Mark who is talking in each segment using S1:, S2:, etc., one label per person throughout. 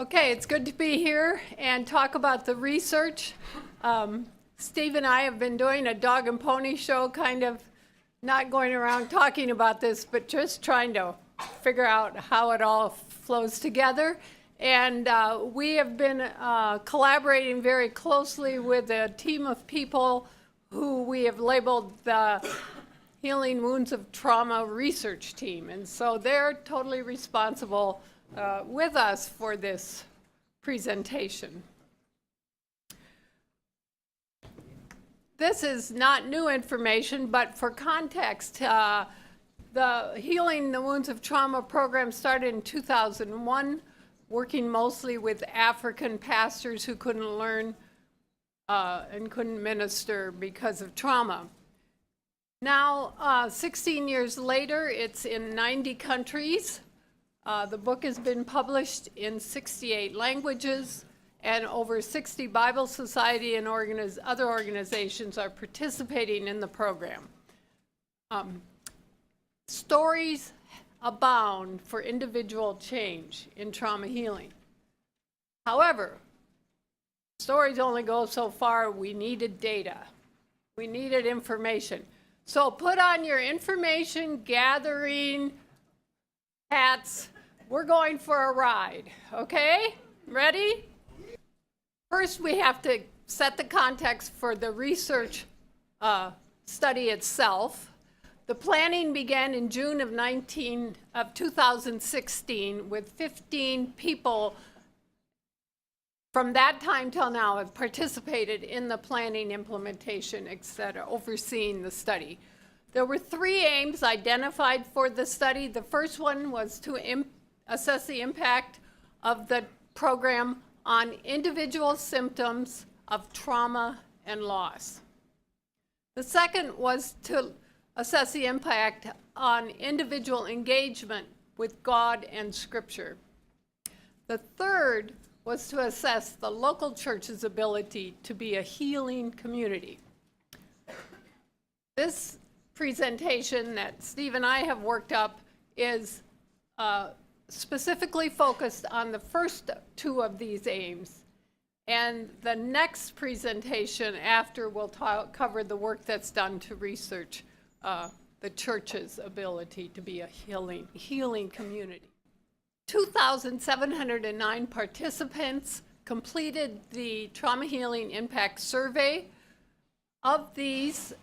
S1: Okay, it's good to be here and talk about the research. Steve and I have been doing a dog and pony show, kind of not going around talking about this, but just trying to figure out how it all flows together. And we have been collaborating very closely with a team of people who we have labeled the Healing Wounds of Trauma Research Team. And so they're totally responsible with us for this presentation. This is not new information, but for context, the Healing the Wounds of Trauma program started in 2001, working mostly with African pastors who couldn't learn and couldn't minister because of trauma. Now, 16 years later, it's in 90 countries. The book has been published in 68 languages, and over 60 Bible Society and other organizations are participating in the program. Stories abound for individual change in trauma healing. However, stories only go so far. We needed data. We needed information. So put on your information gathering hats. We're going for a ride, okay? Ready? First, we have to set the context for the research study itself. The planning began in June of 2016 with 15 people from that time till now have participated in the planning, implementation, etc., overseeing the study. There were 3 aims identified for the study. The first one was to assess the impact of the program on individual symptoms of trauma and loss. The second was to assess the impact on individual engagement with God and Scripture. The third was to assess the local church's ability to be a healing community. This presentation that Steve and I have worked up is specifically focused on the first 2 of these aims. And the next presentation after will cover the work that's done to research the church's ability to be a healing community. 2,709 participants completed the Trauma Healing Impact Survey. Of these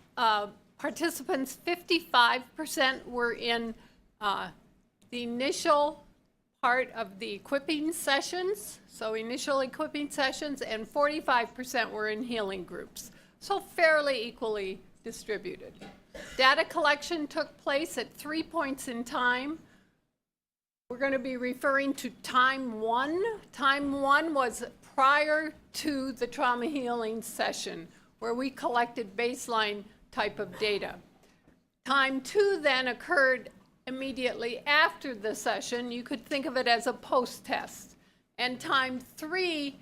S1: participants, 55% were in the initial part of the equipping sessions, so initial equipping sessions, and 45% were in healing groups, so fairly equally distributed. Data collection took place at 3 points in time. We're going to be referring to time 1. Time 1 was prior to the trauma healing session, where we collected baseline type of data. Time 2 then occurred immediately after the session. You could think of it as a post-test. And time 3,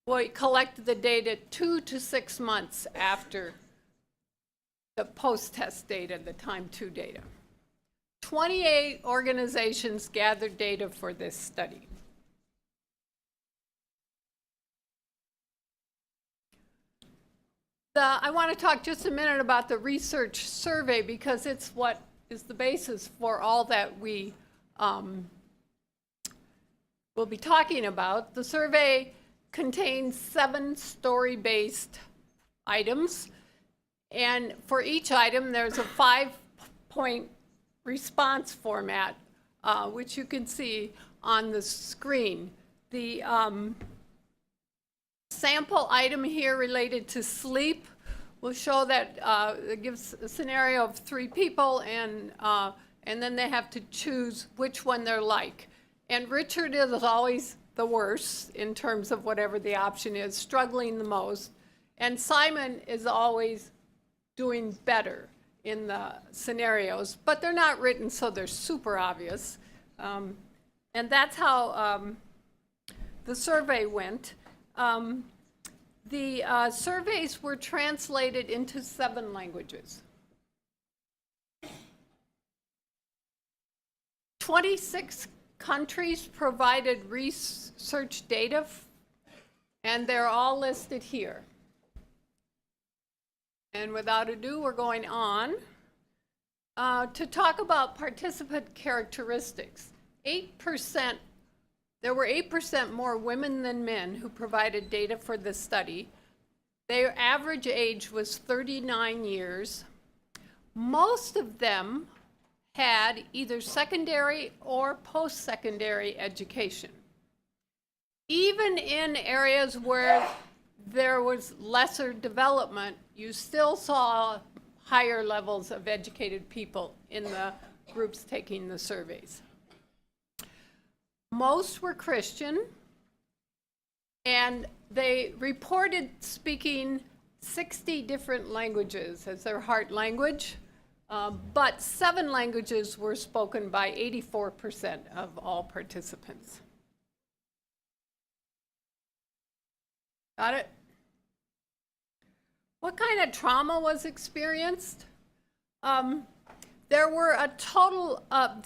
S1: we collected the data 2 to 6 months after the post-test data, the time 2 data. 28 organizations gathered data for this study. I want to talk just a minute about the research survey because it's what is the basis for all that we will be talking about. The survey contains 7 story-based items, and for each item there's a 5-point response format, which you can see on the screen. The sample item here related to sleep will show that it gives a scenario of 3 people, and then they have to choose which one they're like. And Richard is always the worst in terms of whatever the option is, struggling the most, and Simon is always doing better in the scenarios, but they're not written so they're super obvious. And that's how the survey went. The surveys were translated into 7 languages. 26 countries provided research data, and they're all listed here. And without ado, we're going on to talk about participant characteristics. 8%, there were 8% more women than men who provided data for this study. Their average age was 39 years. Most of them had either secondary or post-secondary education. Even in areas where there was lesser development, you still saw higher levels of educated people in the groups taking the surveys. Most were Christian, and they reported speaking 60 different languages as their heart language, but 7 languages were spoken by 84% of all participants. Got it? What kind of trauma was experienced? There were a total of,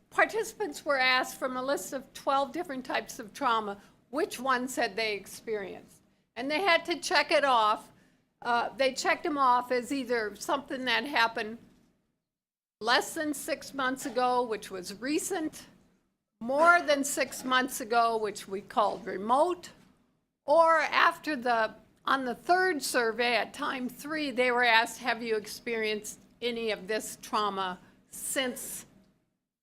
S1: participants were asked from a list of 12 different types of trauma, which ones had they experienced. And they had to check it off. They checked them off as either something that happened less than 6 months ago, which was recent, more than 6 months ago, which we called remote, or on the third survey at time 3, they were asked, have you experienced any of this trauma since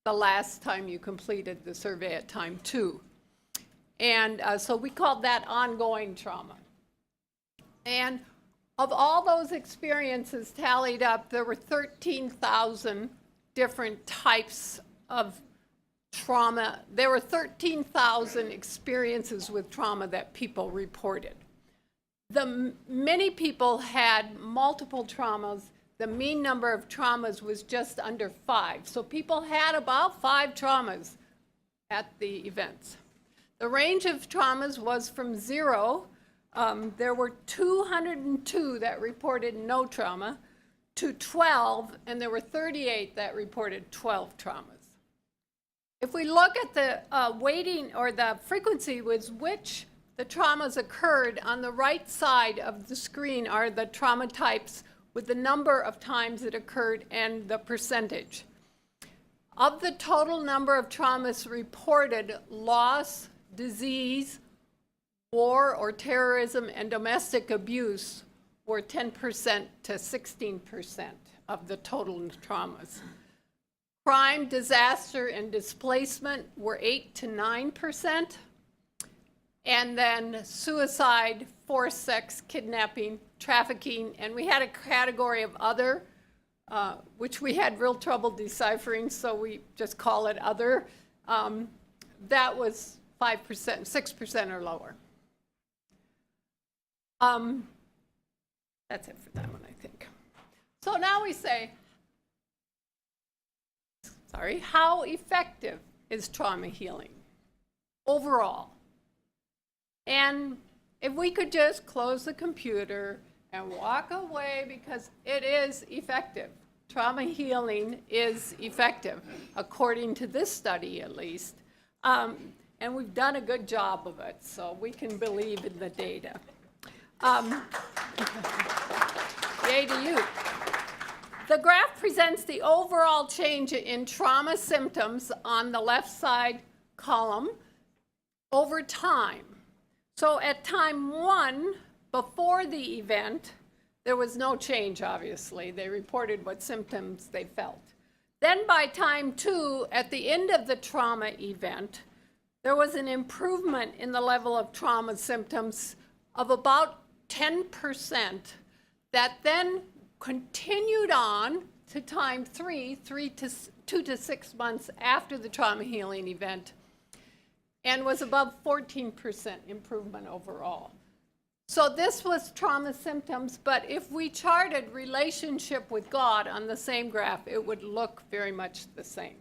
S1: the last time you completed the survey at time 2? And so we called that ongoing trauma. And of all those experiences tallied up, there were 13,000 different types of trauma. There were 13,000 experiences with trauma that people reported. Many people had multiple traumas. The mean number of traumas was just under 5. So people had about 5 traumas at the events. The range of traumas was from 0, there were 202 that reported no trauma, to 12, and there were 38 that reported 12 traumas. If we look at the weighting or the frequency with which the traumas occurred, on the right side of the screen are the trauma types with the number of times it occurred and the percentage. Of the total number of traumas reported, loss, disease, war or terrorism, and domestic abuse were 10% to 16% of the total traumas. Crime, disaster, and displacement were 8 to 9%. And then suicide, forced sex, kidnapping, trafficking, and we had a category of other, which we had real trouble deciphering, so we just call it other. That was 5%, 6% or lower. That's it for that one, I think. So now we say, how effective is trauma healing overall? And if we could just close the computer and walk away, because it is effective. Trauma healing is effective, according to this study at least. And we've done a good job of it, so we can believe in the data. Yay to you. The graph presents the overall change in trauma symptoms on the left side column over time. So at time 1, before the event, there was no change, obviously. They reported what symptoms they felt. Then by time 2, at the end of the trauma event, there was an improvement in the level of trauma symptoms of about 10% that then continued on to time 3, 2 to 6 months after the trauma healing event, and was above 14% improvement overall. So this was trauma symptoms, but if we charted relationship with God on the same graph, it would look very much the same.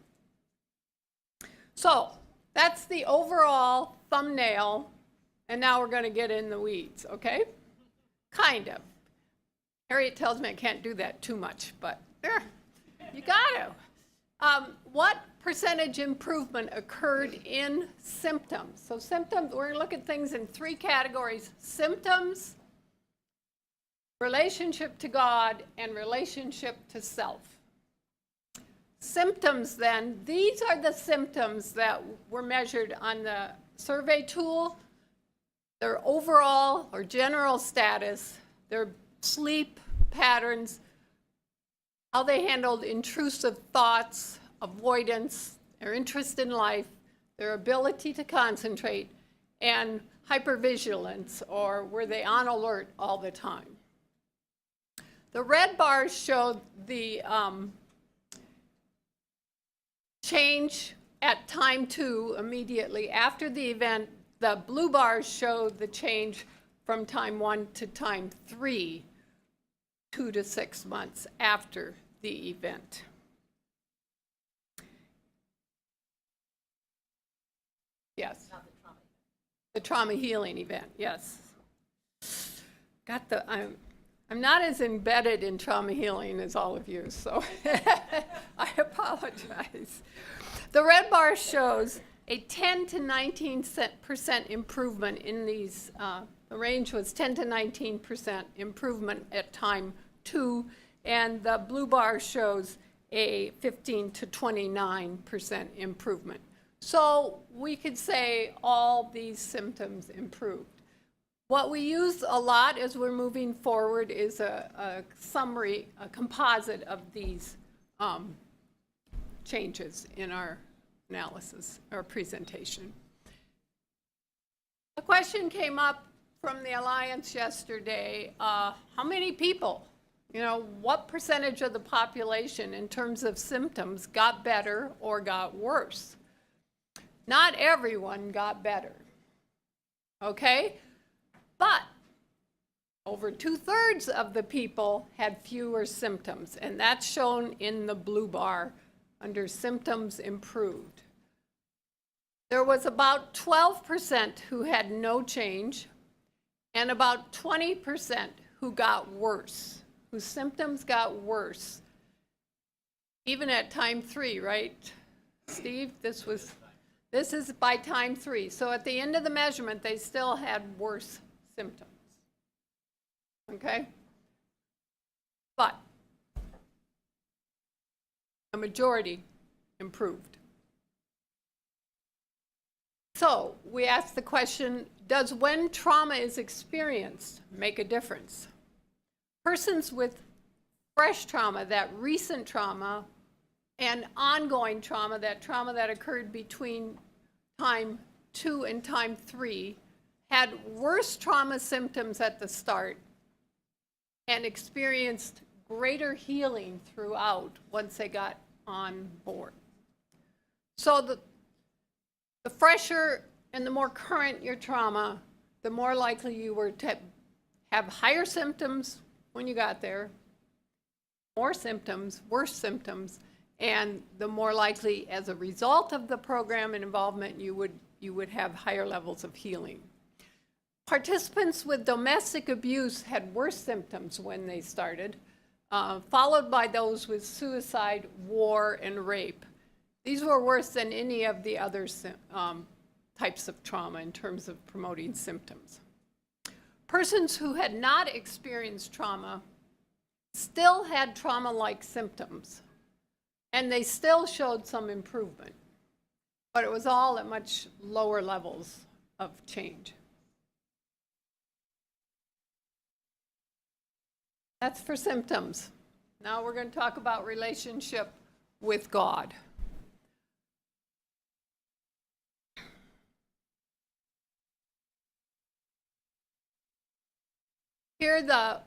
S1: So that's the overall thumbnail, and now we're going to get in the weeds, okay? Kind of. Harriet tells me I can't do that too much, but you got to. What percentage improvement occurred in symptoms? So symptoms, we're going to look at things in three categories: symptoms, relationship to God, and relationship to self. Symptoms then, these are the symptoms that were measured on the survey tool: their overall or general status, their sleep patterns, how they handled intrusive thoughts, avoidance, their interest in life, their ability to concentrate, and hypervigilance, or were they on alert all the time. The red bars show the change at time 2 immediately after the event. The blue bars show the change from time 1 to time 3, 2 to 6 months after the event. Yes. Not the trauma event. The trauma healing event, yes. I'm not as embedded in trauma healing as all of you, so I apologize. The red bar shows a 10 to 19% improvement in these. The range was 10 to 19% improvement at time 2, and the blue bar shows a 15 to 29% improvement. So we could say all these symptoms improved. What we use a lot as we're moving forward is a summary, a composite of these changes in our analysis or presentation. A question came up from the Alliance yesterday: how many people, what percentage of the population in terms of symptoms got better or got worse? Not everyone got better, okay? But over 2/3 of the people had fewer symptoms, and that's shown in the blue bar under symptoms improved. There was about 12% who had no change, and about 20% who got worse, whose symptoms got worse, even at time 3, right, Steve? This is by time 3. So at the end of the measurement, they still had worse symptoms. Okay? But a majority improved. So we asked the question, does when trauma is experienced make a difference? Persons with fresh trauma, that recent trauma, and ongoing trauma, that trauma that occurred between time 2 and time 3, had worse trauma symptoms at the start and experienced greater healing throughout once they got on board. So the fresher and the more current your trauma, the more likely you were to have higher symptoms when you got there, more symptoms, worse symptoms, and the more likely, as a result of the program and involvement, you would have higher levels of healing. Participants with domestic abuse had worse symptoms when they started, followed by those with suicide, war, and rape. These were worse than any of the other types of trauma in terms of promoting symptoms. Persons who had not experienced trauma still had trauma-like symptoms, and they still showed some improvement, but it was all at much lower levels of change. That's for symptoms. Now we're going to talk about relationship with God. Here the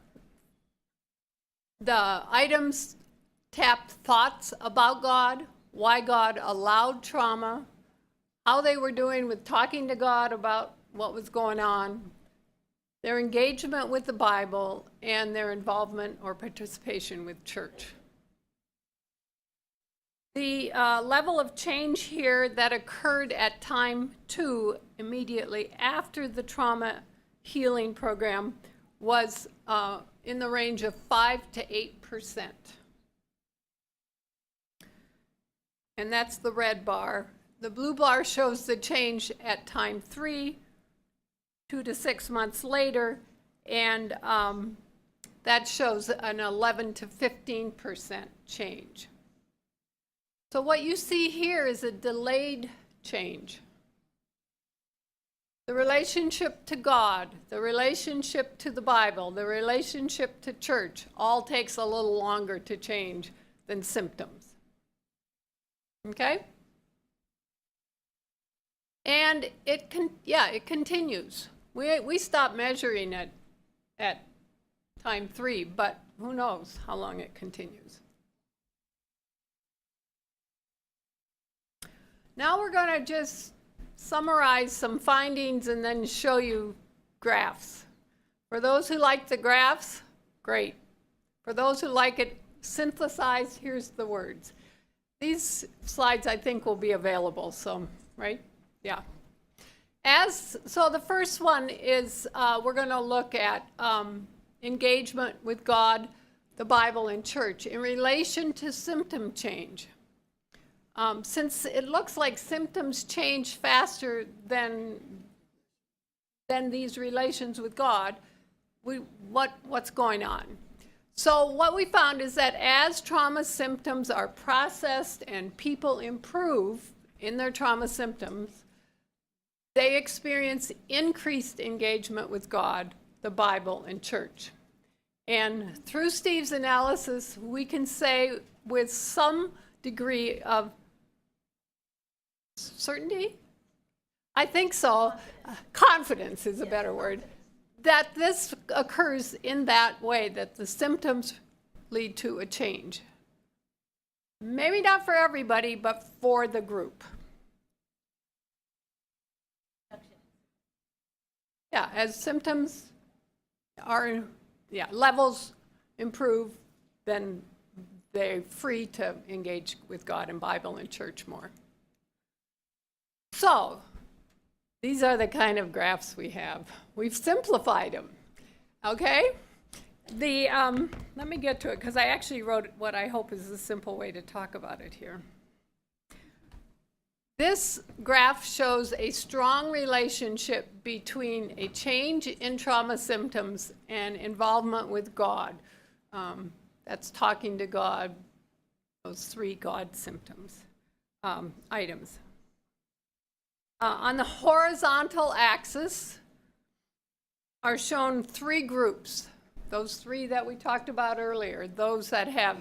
S1: items tapped thoughts about God, why God allowed trauma, how they were doing with talking to God about what was going on, their engagement with the Bible, and their involvement or participation with church. The level of change here that occurred at time 2, immediately after the trauma healing program, was in the range of 5 to 8%. and that's the red bar. The blue bar shows the change at time 3, 2 to 6 months later, and that shows an 11 to 15% change. So what you see here is a delayed change. The relationship to God, the relationship to the Bible, the relationship to church, all takes a little longer to change than symptoms. Okay? And it continues. We stop measuring it at time 3, but who knows how long it continues. Now we're going to just summarize some findings and then show you graphs. For those who like the graphs, great. For those who like it synthesized, here's the words. These slides I think will be available, so, right? Yeah. So the first one is we're going to look at engagement with God, the Bible, and church in relation to symptom change. Since it looks like symptoms change faster than these relations with God, what's going on? So what we found is that as trauma symptoms are processed and people improve in their trauma symptoms, they experience increased engagement with God, the Bible, and church. And through Steve's analysis, we can say with some degree of certainty? I think so. Confidence is a better word. That this occurs in that way, that the symptoms lead to a change. Maybe not for everybody, but for the group. Yeah, as symptoms levels improve, then they're free to engage with God and Bible and church more. So, these are the kind of graphs we have. We've simplified them, okay? Let me get to it, because I actually wrote what I hope is a simple way to talk about it here. This graph shows a strong relationship between a change in trauma symptoms and involvement with God. That's talking to God, those 3 God symptoms, items. On the horizontal axis are shown 3 groups, those 3 that we talked about earlier, those that have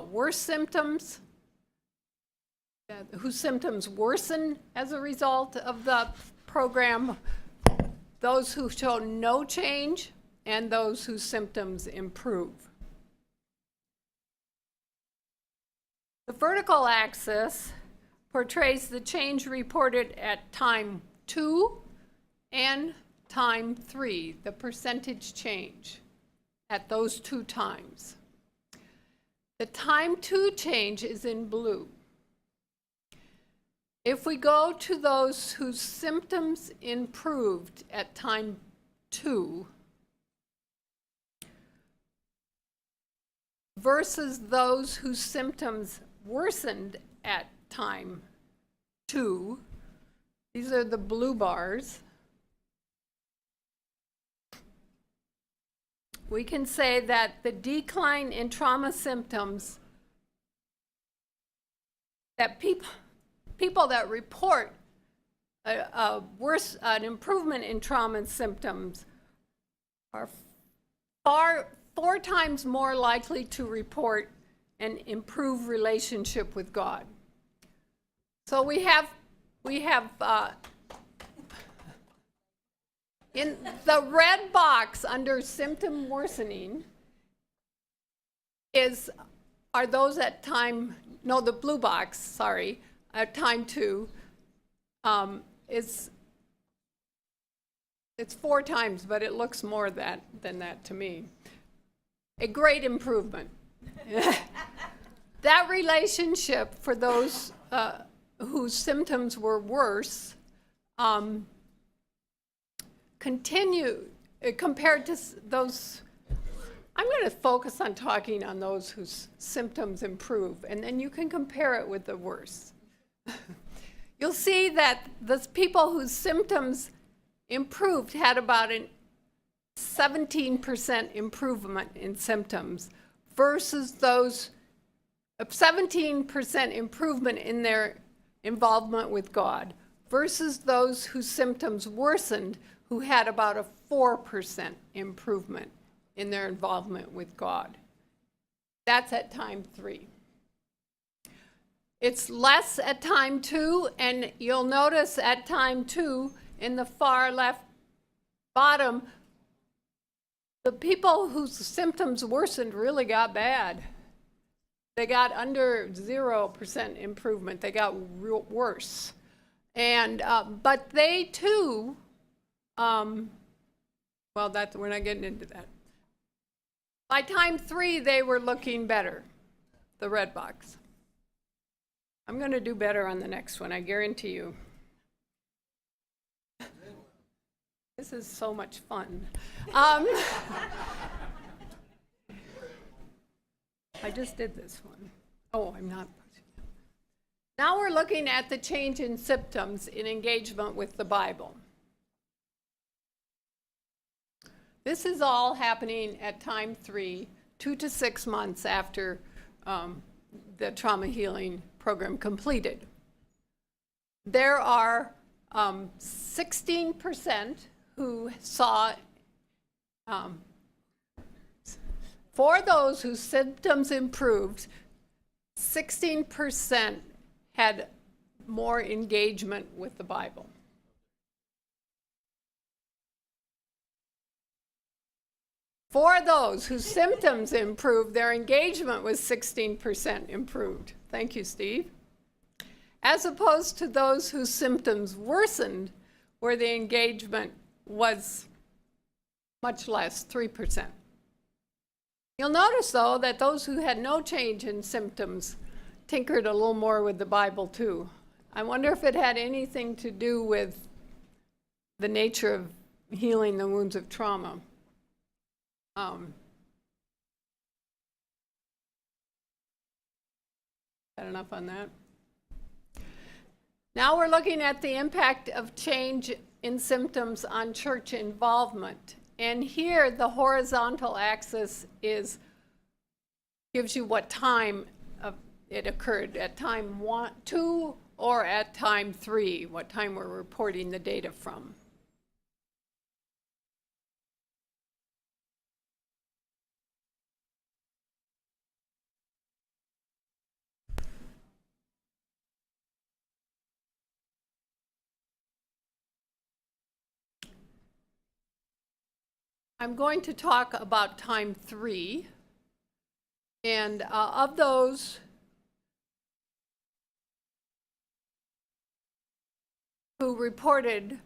S1: worse symptoms, whose symptoms worsen as a result of the program, those who show no change, and those whose symptoms improve. The vertical axis portrays the change reported at time 2 and time 3, the percentage change at those 2 times. The time 2 change is in blue. If we go to those whose symptoms improved at time 2 versus those whose symptoms worsened at time 2, these are the blue bars, we can say that the decline in trauma symptoms, that people that report an improvement in trauma symptoms are 4 times more likely to report an improved relationship with God. So we have in the red box under symptom worsening are those at time, no, the blue box, sorry, at time 2, it's 4 times, but it looks more than that to me. A great improvement. That relationship for those whose symptoms were worse continue compared to those. I'm going going to focus on talking on those whose symptoms improve, and then you can compare it with the worst. You'll see that the people whose symptoms improved had about a 17% improvement in symptoms versus those 17% improvement in their involvement with God versus those whose symptoms worsened, who had about a 4% improvement in their involvement with God. That's at time 3. It's less at time 2, and you'll notice at time 2 in the far left bottom, the people whose symptoms worsened really got bad. They got under 0% improvement. They got worse. And, but they too, well, we're not getting into that. By time 3, they were looking better, the red box. I'm going to do better on the next one, I guarantee you. This is so much fun. I just did this one. Oh, I'm not. Now we're looking at the change in symptoms in engagement with the Bible. This is all happening at time 3, 2 to 6 months after the trauma healing program completed. There are 16% who saw, for those whose symptoms improved, 16% had more engagement with the Bible. For those whose symptoms improved, their engagement was 16% improved. Thank you, Steve. As opposed to those whose symptoms worsened, where the engagement was much less, 3%. You'll notice, though, that those who had no change in symptoms tinkered a little more with the Bible, too. I wonder if it had anything to do with the nature of healing the wounds of trauma. Got enough on that? Now we're looking at the impact of change in symptoms on church involvement. And here the horizontal axis gives you what time it occurred, at time 1, 2, or at time 3, what time we're reporting the data from. I'm going to talk about time 3, and of those who reported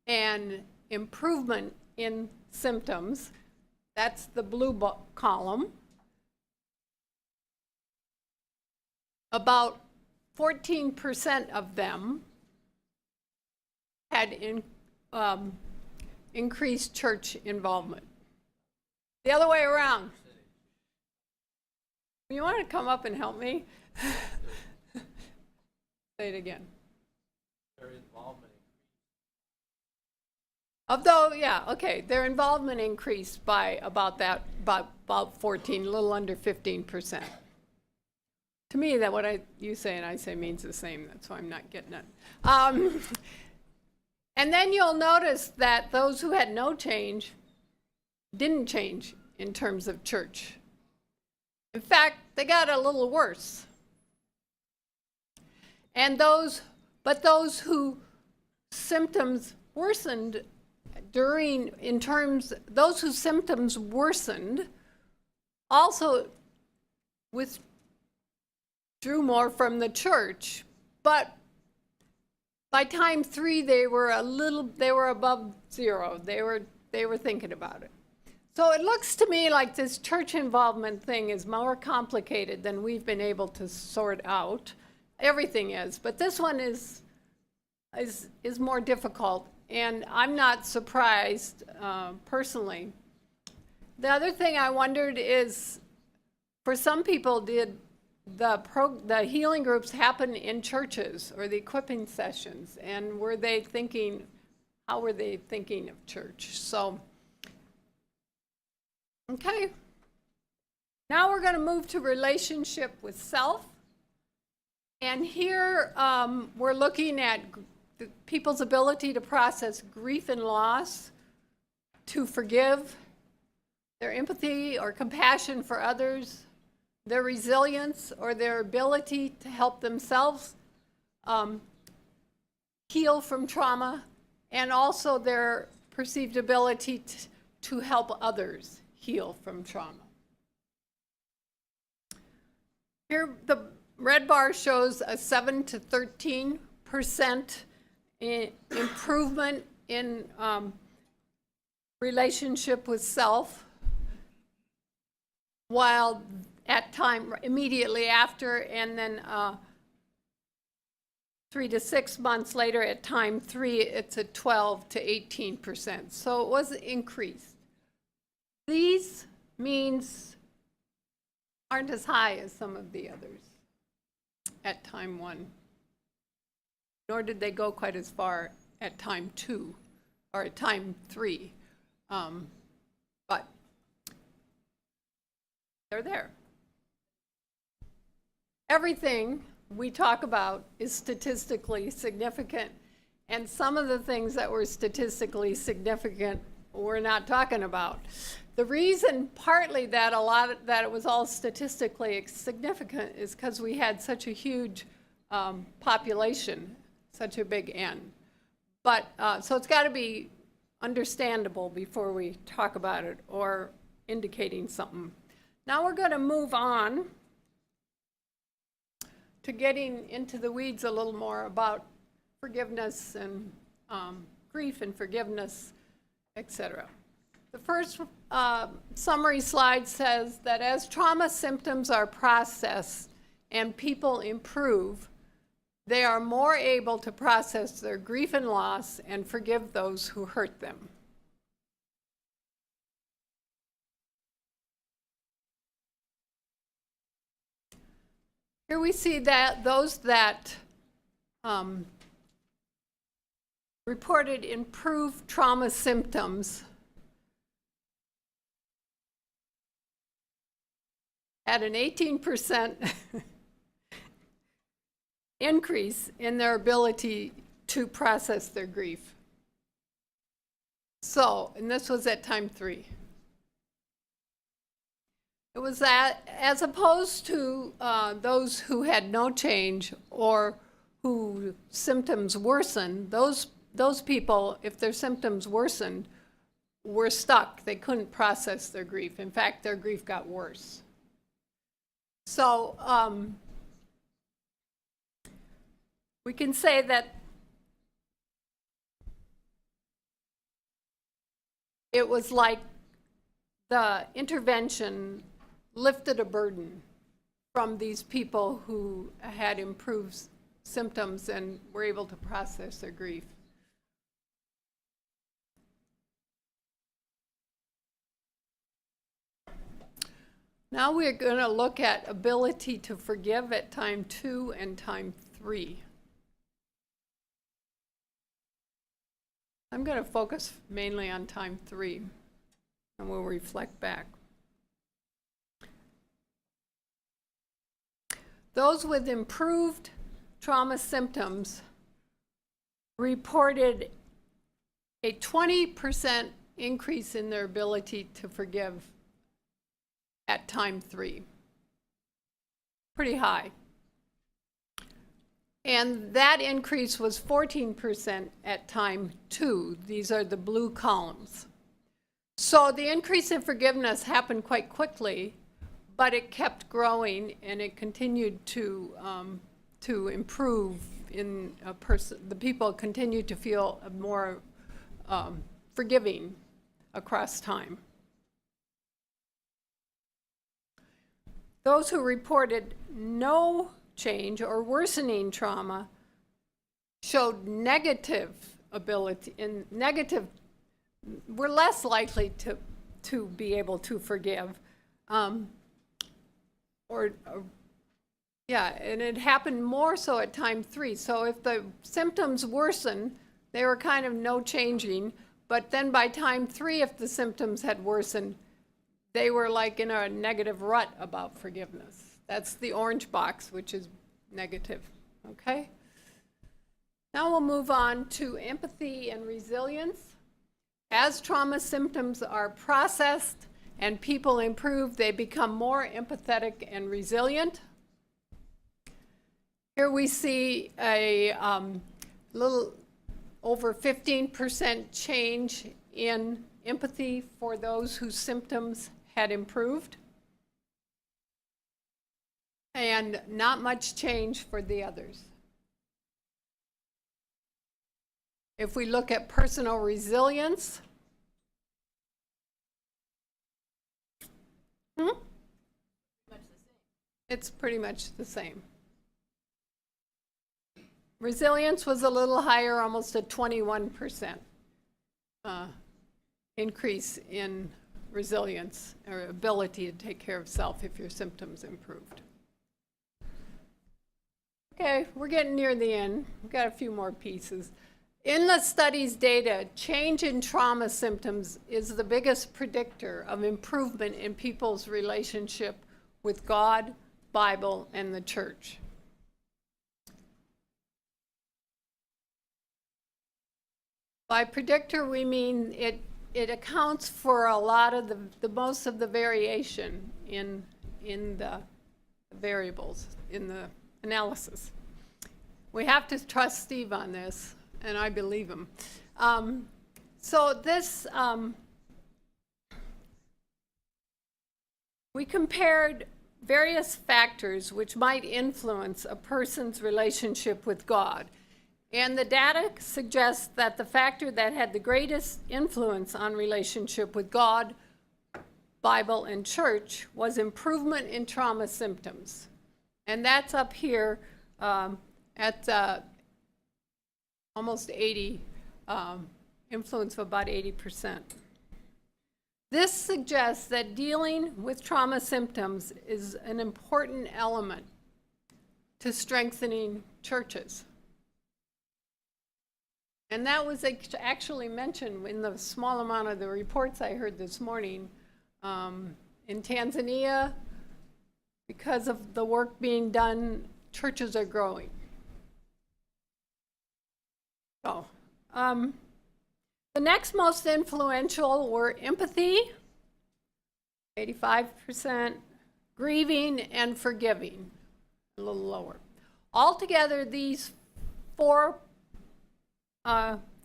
S1: an improvement in symptoms, that's the blue column, about 14% of them had increased church involvement. The other way around. You want to come up and help me? Say it again. Their involvement increased. Their involvement increased by about 14, a little under 15%. To me, that what you say and I say means the same. That's why I'm not getting it. And then you'll notice that those who had no change didn't change in terms of church. In fact, they got a little worse. And those who symptoms worsened those whose symptoms worsened also withdrew more from the church, but by time 3, they were above 0. They were thinking about it. So it looks to me like this church involvement thing is more complicated than we've been able to sort out. Everything is, but this one is more difficult. And I'm not surprised, personally, The other thing I wondered is, for some people, did the healing groups happen in churches or the equipping sessions? And how were they thinking of church? So, okay. Now we're going to move to relationship with self. And here we're looking at people's ability to process grief and loss, to forgive, their empathy or compassion for others, their resilience or their ability to help themselves heal from trauma, and also their perceived ability to help others heal from trauma. Here, the red bar shows a 7 to 13% improvement in relationship with self, while at time immediately after, and then 3 to 6 months later at time 3, it's a 12 to 18%. So it was increased. These means aren't as high as some of the others at time 1, nor did they go quite as far at time 2 or at time 3, but they're there. Everything we talk about is statistically significant, and some of the things that were statistically significant we're not talking about. The reason partly that that it was all statistically significant is because we had such a huge population, such a big N. But so it's got to be understandable before we talk about it or indicating something. Now we're going to move on to getting into the weeds a little more about forgiveness and grief and forgiveness, etc. The first summary slide says that as trauma symptoms are processed and people improve, they are more able to process their grief and loss and forgive those who hurt them. Here we see that those that reported improved trauma symptoms had an 18% increase in their ability to process their grief. So, and this was at time 3. It was that, as opposed to those who had no change or who symptoms worsened, those people, if their symptoms worsened, were stuck. They couldn't process their grief. In fact, their grief got worse. So we can say that it was like the intervention lifted a burden from these people who had improved symptoms and were able to process their grief. Now we're going to look at ability to forgive at time 2 and time 3. I'm going to focus mainly on time 3, and we'll reflect back. Those with improved trauma symptoms reported a 20% increase in their ability to forgive at time 3. Pretty high. And that increase was 14% at time 2. These are the blue columns. So the increase in forgiveness happened quite quickly, but it kept growing and it continued to improve in a person. The people continued to feel more forgiving across time. Those who reported no change or worsening trauma showed negative ability, and negative were less likely to be able to forgive. Yeah, and it happened more so at time 3. So if the symptoms worsen, they were kind of no changing. But then by time 3, if the symptoms had worsened, they were like in a negative rut about forgiveness. That's the orange box, which is negative. Okay? Now we'll move on to empathy and resilience. As trauma symptoms are processed and people improve, they become more empathetic and resilient. Here we see a little over 15% change in empathy for those whose symptoms had improved, and not much change for the others. If we look at personal resilience, it's pretty much the same. Resilience was a little higher, almost a 21% increase in resilience or ability to take care of self if your symptoms improved. Okay, we're getting near the end. We've got a few more pieces. In the study's data, change in trauma symptoms is the biggest predictor of improvement in people's relationship with God, Bible, and the church. By predictor, we mean it accounts for a lot of the most of the variation in the variables, in the analysis. We have to trust Steve on this, and I believe him. So this, we compared various factors which might influence a person's relationship with God. And the data suggests that the factor that had the greatest influence on relationship with God, Bible, and church was improvement in trauma symptoms. And that's up here at almost 80, influence of about 80%. This suggests that dealing with trauma symptoms is an important element to strengthening churches. And that was actually mentioned in the small amount of the reports I heard this morning. In Tanzania, because of the work being done, churches are growing. So, the next most influential were empathy, 85%, grieving, and forgiving, a little lower. Altogether, these 4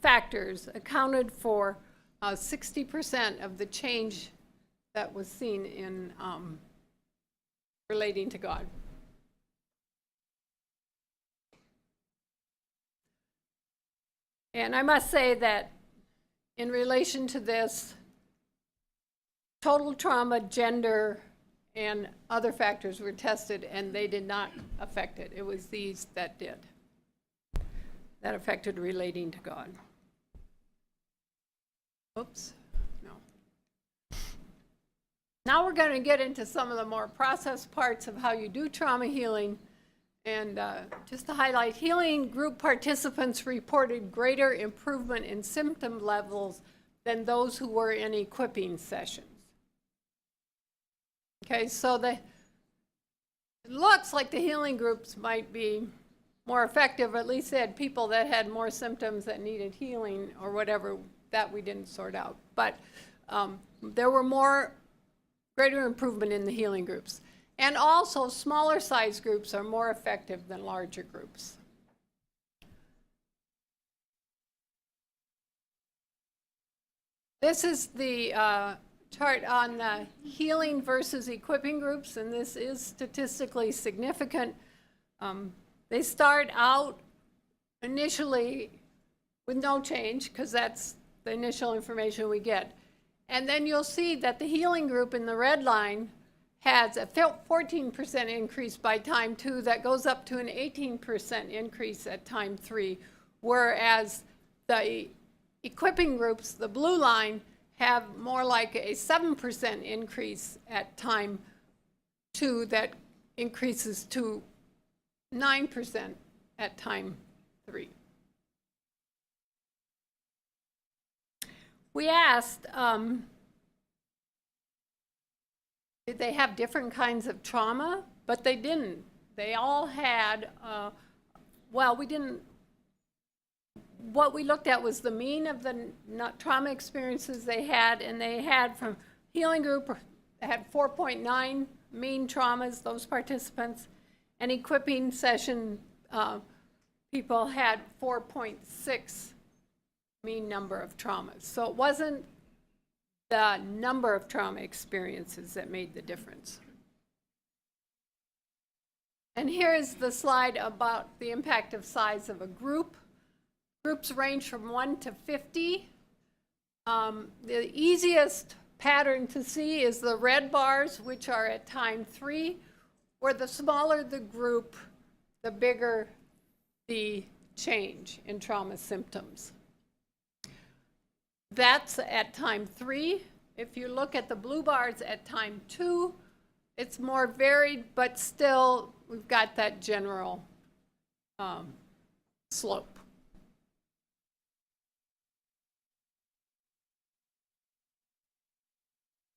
S1: factors accounted for 60% of the change that was seen in relating to God. And I must say that in relation to this, total trauma, gender, and other factors were tested, and they did not affect it. It was these that did. That affected relating to God. Oops, no. Now we're going to get into some of the more process parts of how you do trauma healing. And just to highlight, healing group participants reported greater improvement in symptom levels than those who were in equipping sessions. Okay, so it looks like the healing groups might be more effective, or at least they had people that had more symptoms that needed healing or whatever, that we didn't sort out. But there were greater improvement in the healing groups. And also, smaller size groups are more effective than larger groups. This is the chart on the healing versus equipping groups, and this is statistically significant. They start out initially with no change, because that's the initial information we get. And then you'll see that the healing group in the red line has a 14% increase by time 2 that goes up to an 18% increase at time 3, whereas the equipping groups, the blue line, have more like a 7% increase at time 2 that increases to 9% at time 3. We asked, did they have different kinds of trauma? But they didn't. They all had, well, we didn't, what we looked at was the mean of the trauma experiences they had, and they had from healing group, had 4.9 mean traumas, those participants, and equipping session people had 4.6 mean number of traumas. So it wasn't the number of trauma experiences that made the difference. And here is the slide about the impact of size of a group. Groups range from 1 to 50. The easiest pattern to see is the red bars, which are at time 3, where the smaller the group, the bigger the change in trauma symptoms. That's at time 3. If you look at the blue bars at time 2, it's more varied, but still we've got that general slope.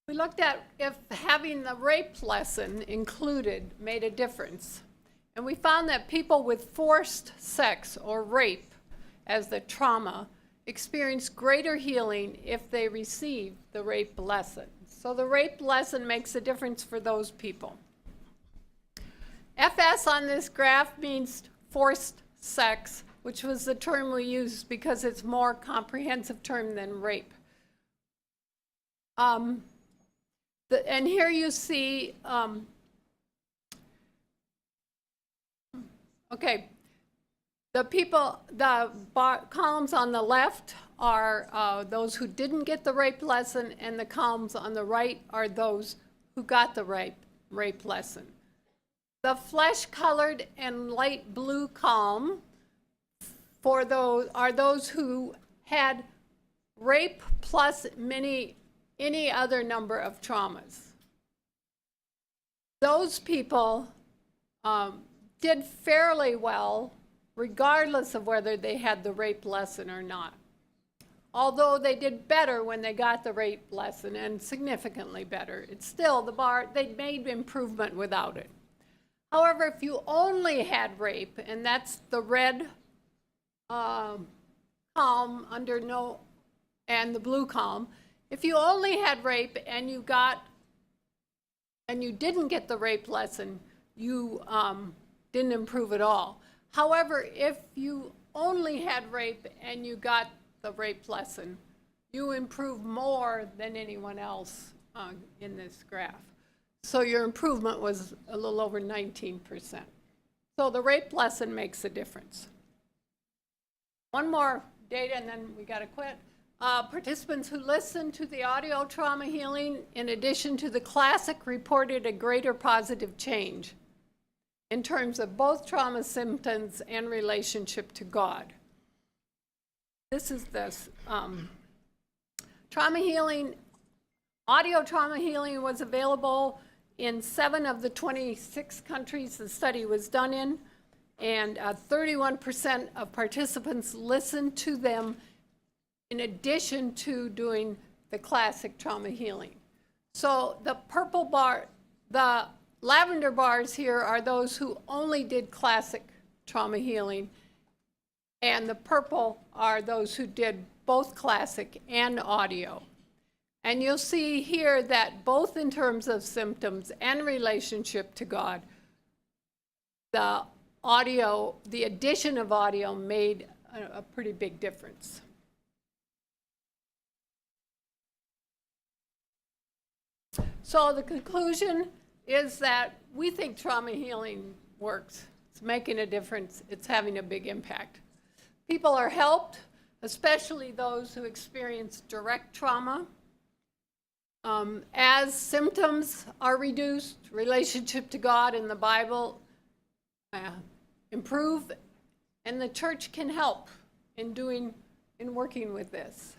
S1: We looked at if having the rape lesson included made a difference. And we found that people with forced sex or rape as the trauma experience greater healing if they receive the rape lesson. So the rape lesson makes a difference for those people. FS on this graph means forced sex, which was the term we used because it's a more comprehensive term than rape. And here you see, okay, the columns on the left are those who didn't get the rape lesson, and the columns on the right are those who got the rape lesson. The flesh-colored and light blue column for those are those who had rape plus any other number of traumas. Those people did fairly well regardless of whether they had the rape lesson or not. Although they did better when they got the rape lesson, and significantly better. It's still the bar, they made improvement without it. However, if you only had rape, and that's the red column under no, and the blue column, if you only had rape and you didn't get the rape lesson, you didn't improve at all. However, if you only had rape and you got the rape lesson, you improve more than anyone else in this graph. So your improvement was a little over 19%. So the rape lesson makes a difference. One more data and then we got to quit. Participants who listened to the audio trauma healing, in addition to the classic, reported a greater positive change in terms of both trauma symptoms and relationship to God. This is this. Trauma healing, audio trauma healing was available in 7 of the 26 countries the study was done in, and 31% of participants listened to them in addition to doing the classic trauma healing. So the purple bar, the lavender bars here are those who only did classic trauma healing, and the purple are those who did both classic and audio. And you'll see here that both in terms of symptoms and relationship to God, the audio, the addition of audio made a pretty big difference. So the conclusion is that we think trauma healing works. It's making a difference. It's having a big impact. People are helped, especially those who experience direct trauma. As symptoms are reduced, relationship to God and the Bible improve, and the church can help in working with this.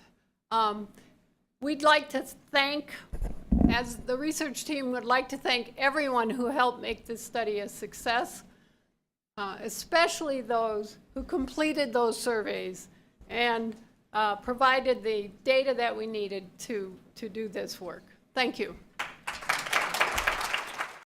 S1: we'd like to thank, as the research team would like to thank everyone who helped make this study a success, especially those who completed those surveys and provided the data that we needed to do this work. Thank you.